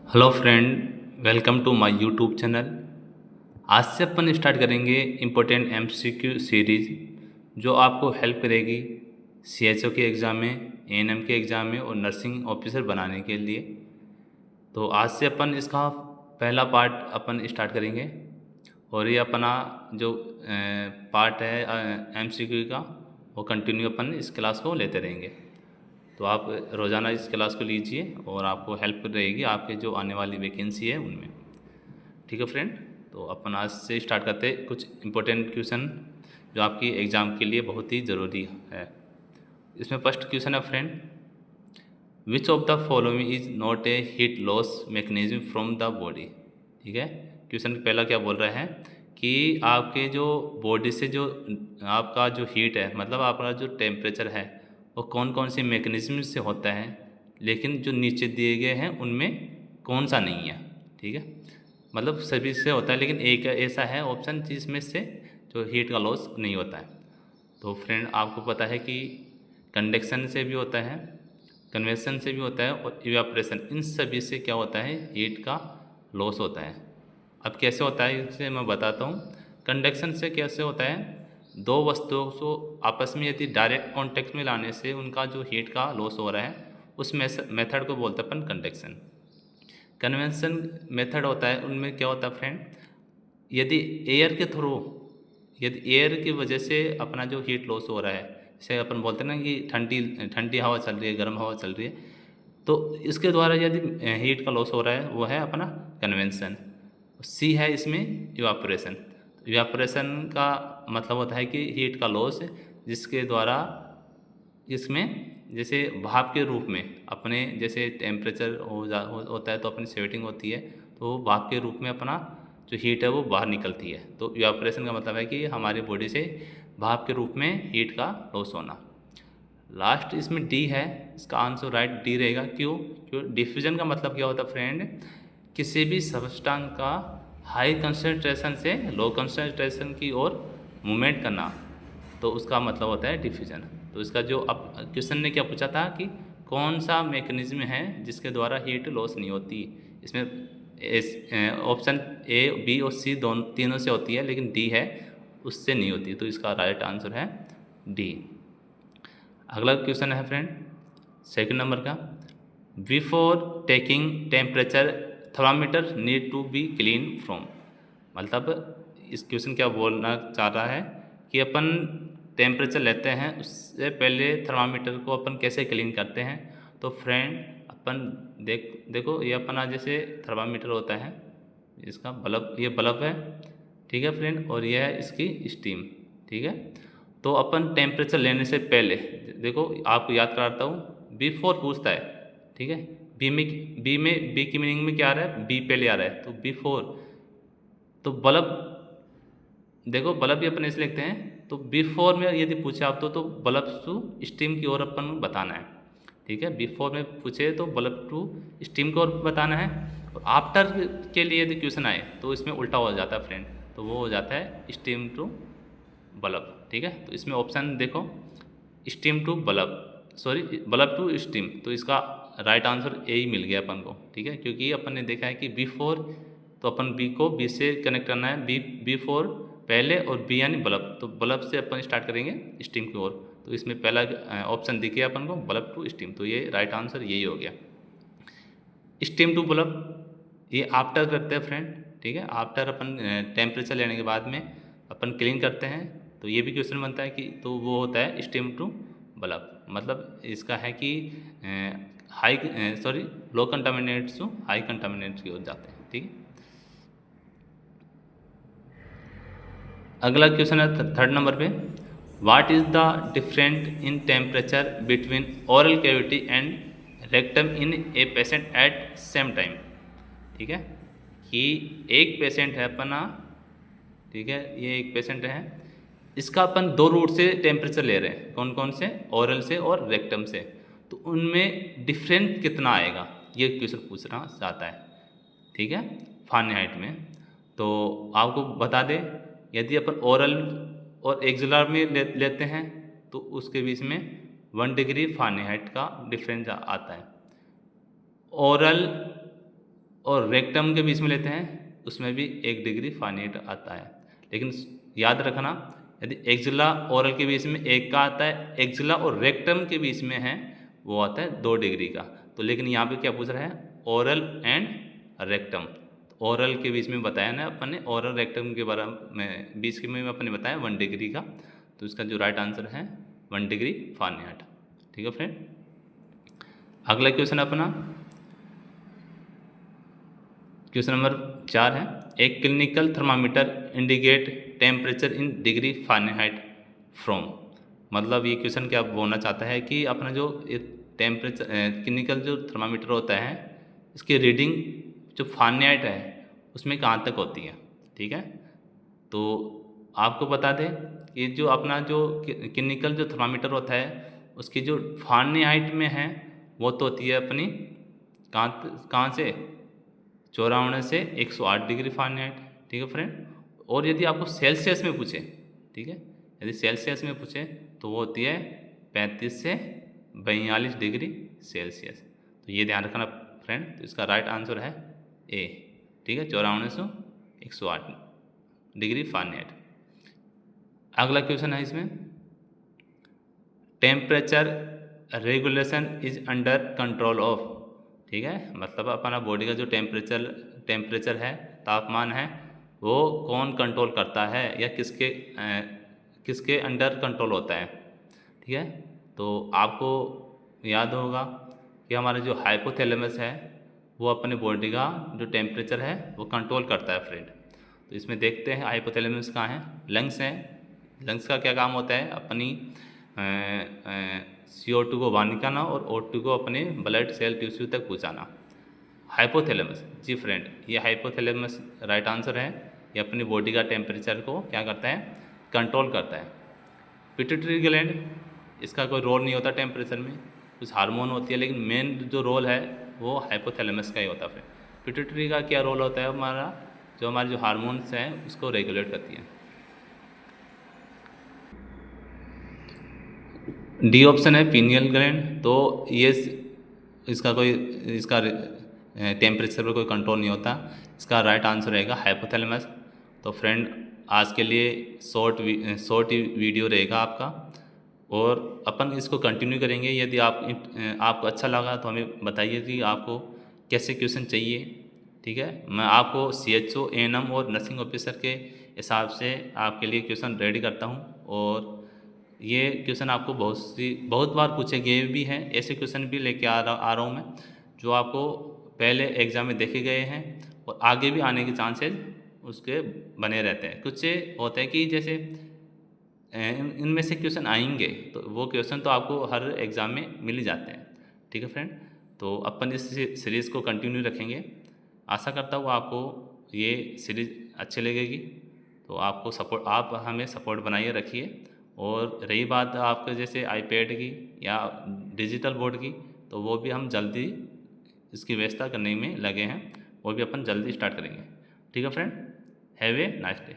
Hello friend, welcome to my YouTube channel. आज से अपन स्टार्ट करेंगे इम्पोर्टेंट एमसीक्यू सीरीज़ जो आपको हेल्प करेगी सीएचओ के एग्ज़ाम में, एएनएम के एग्ज़ाम में और नर्सिंग ऑफिसर बनाने के लिए। तो आज से अपन इसका पहला पार्ट अपन स्टार्ट करेंगे और ये अपना जो पार्ट है एमसीक्यू का वो कंटिन्यू अपन इस क्लास को लेते रहेंगे। तो आप रोज़ाना इस क्लास को लीजिए और आपको हेल्प रहेगी आपके जो आने वाली वैकेंसी है उनमें। ठीक है फ्रेंड, तो अपन आज से स्टार्ट करते हैं कुछ इम्पोर्टेंट क्वेश्चन जो आपकी एग्ज़ाम के लिए बहुत ही ज़रूरी है। इसमें फर्स्ट क्वेश्चन है friend, which of the following is not a heat loss mechanism from the body. ठीक है, क्वेश्चन पहला क्या बोल रहा है कि आपके जो बॉडी से जो आपका जो हीट है, मतलब आपका जो टेम्परेचर है वो कौन कौन से मैकेनिज्म से होता है, लेकिन जो नीचे दिए गए हैं उनमें कौन सा नहीं है। ठीक है, मतलब सभी से होता है लेकिन एक ऐसा है ऑप्शन जिसमें से जो हीट का लॉस नहीं होता है। तो फ्रेंड आपको पता है कि कंडक्शन से भी होता है, कन्वेक्शन से भी होता है और इवेपोरेशन, इन सभी से क्या होता है, हीट का लॉस होता है। अब कैसे होता है इसे मैं बताता हूँ। कंडक्शन से कैसे होता है, दो वस्तुओं को आपस में यदि डायरेक्ट कांटेक्ट में लाने से उनका जो हीट का लॉस हो रहा है उस मेथड को बोलते हैं अपन कंडक्शन। कन्वेंशन मेथड होता है, उनमें क्या होता है फ्रेंड, यदि एयर के थ्रू, यदि एयर की वजह से अपना जो हीट लॉस हो रहा है, जैसे अपन बोलते हैं ना कि ठंडी ठंडी हवा चल रही है, गर्म हवा चल रही है, तो इसके द्वारा यदि हीट का लॉस हो रहा है वो है अपना कन्वेंशन। सी है इसमें इवापोरेशन। इवापोरेशन का मतलब होता है कि हीट का लॉस जिसके द्वारा इसमें जैसे भाप के रूप में अपने जैसे टेम्परेचर होता है तो अपनी स्वेटिंग होती है, तो भाप के रूप में अपना जो हीट है वो बाहर निकलती है। तो इवापोरेशन का मतलब है कि हमारी बॉडी से भाप के रूप में हीट का लॉस होना। लास्ट इसमें डी है, इसका आंसर राइट डी रहेगा। क्यों? क्यों डिफ्यूजन का मतलब क्या होता है फ्रेंड, किसी भी सब्सटेंस का हाई कंसंट्रेशन से लो कंसंट्रेशन की ओर मूवमेंट करना, तो उसका मतलब होता है डिफ्यूजन। तो इसका जो अब क्वेश्चन ने क्या पूछा था कि कौन सा मैकेनिज्म है जिसके द्वारा हीट लॉस नहीं होती। इसमें ऑप्शन ए बी और सी दोनों तीनों से होती है लेकिन डी है उससे नहीं होती, तो इसका राइट आंसर है डी। अगला क्वेश्चन है फ्रेंड सेकंड नंबर का, before taking temperature thermometer need to be clean from. मतलब इस क्वेश्चन क्या बोलना चाह रहा है कि अपन टेम्परेचर लेते हैं उससे पहले थर्मामीटर को अपन कैसे क्लीन करते हैं। तो फ्रेंड अपन देखो ये अपना जैसे थर्मामीटर होता है, इसका बल्ब, ये बल्ब है, ठीक है फ्रेंड, और यह है इसकी स्टीम। ठीक है, तो अपन टेम्परेचर लेने से पहले देखो आपको याद कराता हूँ, बिफोर पूछता है। ठीक है, बी की मीनिंग में क्या आ रहा है, बी पहले आ रहा है तो बिफोर। तो बल्ब देखो, बल्ब भी अपन ऐसे लिखते हैं, तो बिफोर में यदि पूछे आप तो बल्ब टू स्टीम की ओर अपन बताना है। ठीक है, बिफोर में पूछे तो बल्ब टू स्टीम की ओर बताना है। और आफ्टर के लिए यदि क्वेश्चन आए तो इसमें उल्टा हो जाता है फ्रेंड, तो वो हो जाता है स्टीम टू बल्ब। ठीक है, तो इसमें ऑप्शन देखो, steam to bulb, sorry bulb to steam, तो इसका राइट आंसर ए ही मिल गया अपन को। ठीक है, क्योंकि अपन ने देखा है कि बिफोर, तो अपन बी को बी से कनेक्ट करना है, बी फोर पहले और बी यानी बल्ब, तो बल्ब से अपन स्टार्ट करेंगे स्टीम की ओर। तो इसमें पहला ऑप्शन दिखे अपन को बल्ब टू स्टीम, तो ये राइट आंसर यही हो गया। स्टीम टू बल्ब ये आफ्टर करते हैं फ्रेंड। ठीक है, आफ्टर अपन टेम्परेचर लेने के बाद में अपन क्लीन करते हैं, तो ये भी क्वेश्चन बनता है कि तो वो होता है स्टीम टू बल्ब। मतलब इसका है कि high sorry low contaminants to high contaminants की ओर जाते हैं। ठीक है, अगला क्वेश्चन है थर्ड नंबर पे, what is the different in temperature between oral cavity and rectum in a patient at same time. ठीक है, कि एक पेशेंट है अपना, ठीक है, ये एक पेशेंट है, इसका अपन दो रूट से टेम्परेचर ले रहे हैं, कौन कौन से, ओरल से और रेक्टम से, तो उनमें डिफरेंस कितना आएगा ये क्वेश्चन पूछना चाहता है। ठीक है, फारेनहाइट में। तो आपको बता दें, यदि अपन ओरल और एक्सुलर में लेते हैं तो उसके बीच में 1 डिग्री फारेनहाइट का डिफरेंस आता है। ओरल और रेक्टम के बीच में लेते हैं उसमें भी 1 डिग्री फ़ारेनहाइट आता है। लेकिन याद रखना, यदि एक्जिला ओरल के बीच में 1 का आता है, एक्जिला और रेक्टम के बीच में है वो आता है 2 डिग्री का। तो लेकिन यहाँ पे क्या पूछ रहा है, ओरल एंड रेक्टम। ओरल के बीच में बताया ना अपन ने, ओरल रेक्टम के बारे में बीच में अपन ने बताया 1 डिग्री का। तो इसका जो राइट आंसर है 1 डिग्री फ़ारेनहाइट। ठीक है फ्रेंड। अगला क्वेश्चन अपना क्वेश्चन नंबर 4 है, एक clinical thermometer indicate temperature in degree Fahrenheit from. मतलब ये क्वेश्चन क्या बोलना चाहता है कि अपना जो टेम्परेचर क्लिनिकल जो थर्मामीटर होता है इसकी रीडिंग जो फ़ारेनहाइट है उसमें कहाँ तक होती है। ठीक है, तो आपको बता दें कि जो अपना जो क्लिनिकल जो थर्मामीटर होता है उसकी जो फ़ारेनहाइट में है वो तो होती है अपनी कहाँ से 54 से 108 डिग्री फ़ारेनहाइट। ठीक है फ्रेंड। और यदि आपको सेल्सियस में पूछे, ठीक है, यदि सेल्सियस में पूछे तो वो होती है 35 से 42 डिग्री सेल्सियस। तो ये ध्यान रखना फ्रेंड। तो इसका राइट आंसर है ए। ठीक है, 54 से 108 डिग्री फ़ारेनहाइट। अगला क्वेश्चन है इसमें, temperature regulation is under control of. ठीक है, मतलब अपना बॉडी का जो टेम्परेचर है, तापमान है, वो कौन कंट्रोल करता है या किसके अंडर कंट्रोल होता है। ठीक है, तो आपको याद होगा कि हमारा जो हाइपोथैलेमस है वो अपने बॉडी का जो टेम्परेचर है वो कंट्रोल करता है फ्रेंड। तो इसमें देखते हैं हाइपोथैलेमस कहाँ है, लंग्स हैं। लंग्स का क्या काम होता है, अपनी CO2 को बाहर निकालना और O2 को अपने ब्लड सेल टिश्यू तक पहुँचाना। हाइपोथैलेमस, जी फ्रेंड, ये हाइपोथैलेमस राइट आंसर है। ये अपनी बॉडी का टेम्परेचर को क्या करता है, कंट्रोल करता है। पिट्यूटरी ग्लैंड, इसका कोई रोल नहीं होता टेम्परेचर में, कुछ हार्मोन होती है, लेकिन मेन जो रोल है वो हाइपोथैलेमस का ही होता है। पिट्यूटरी का क्या रोल होता है, हमारा जो हमारे जो हार्मोन्स हैं उसको रेगुलेट करती है। डी ऑप्शन है पीनियल ग्लैंड। तो ये इसका टेम्परेचर पर कोई कंट्रोल नहीं होता। इसका राइट आंसर रहेगा हाइपोथैलेमस। तो फ्रेंड, आज के लिए शॉर्ट वीडियो रहेगा आपका, और अपन इसको कंटिन्यू करेंगे। यदि आपको अच्छा लगा तो हमें बताइए कि आपको कैसे क्वेश्चन चाहिए। ठीक है, मैं आपको CHO, ANM और नर्सिंग ऑफिसर के हिसाब से आपके लिए क्वेश्चन रेडी करता हूँ। और ये क्वेश्चन आपको बहुत बार पूछे गए भी हैं, ऐसे क्वेश्चन भी लेके आ रहा हूँ मैं जो आपको पहले एग्जाम में देखे गए हैं और आगे भी आने के चांसेस उसके बने रहते हैं। कुछ से होता है कि जैसे इनमें से क्वेश्चन आएंगे तो वो क्वेश्चन तो आपको हर एग्ज़ाम में मिल ही जाते हैं। ठीक है फ्रेंड, तो अपन इस सीरीज़ को कंटिन्यू रखेंगे। आशा करता हूँ आपको ये सीरीज़ अच्छी लगेगी। तो आप हमें सपोर्ट बनाइए रखिए। और रही बात आपके जैसे आईपैड की या डिजिटल बोर्ड की, तो वो भी हम जल्दी इसकी व्यवस्था करने में लगे हैं, वो भी अपन जल्दी स्टार्ट करेंगे। ठीक है friend, have a nice day.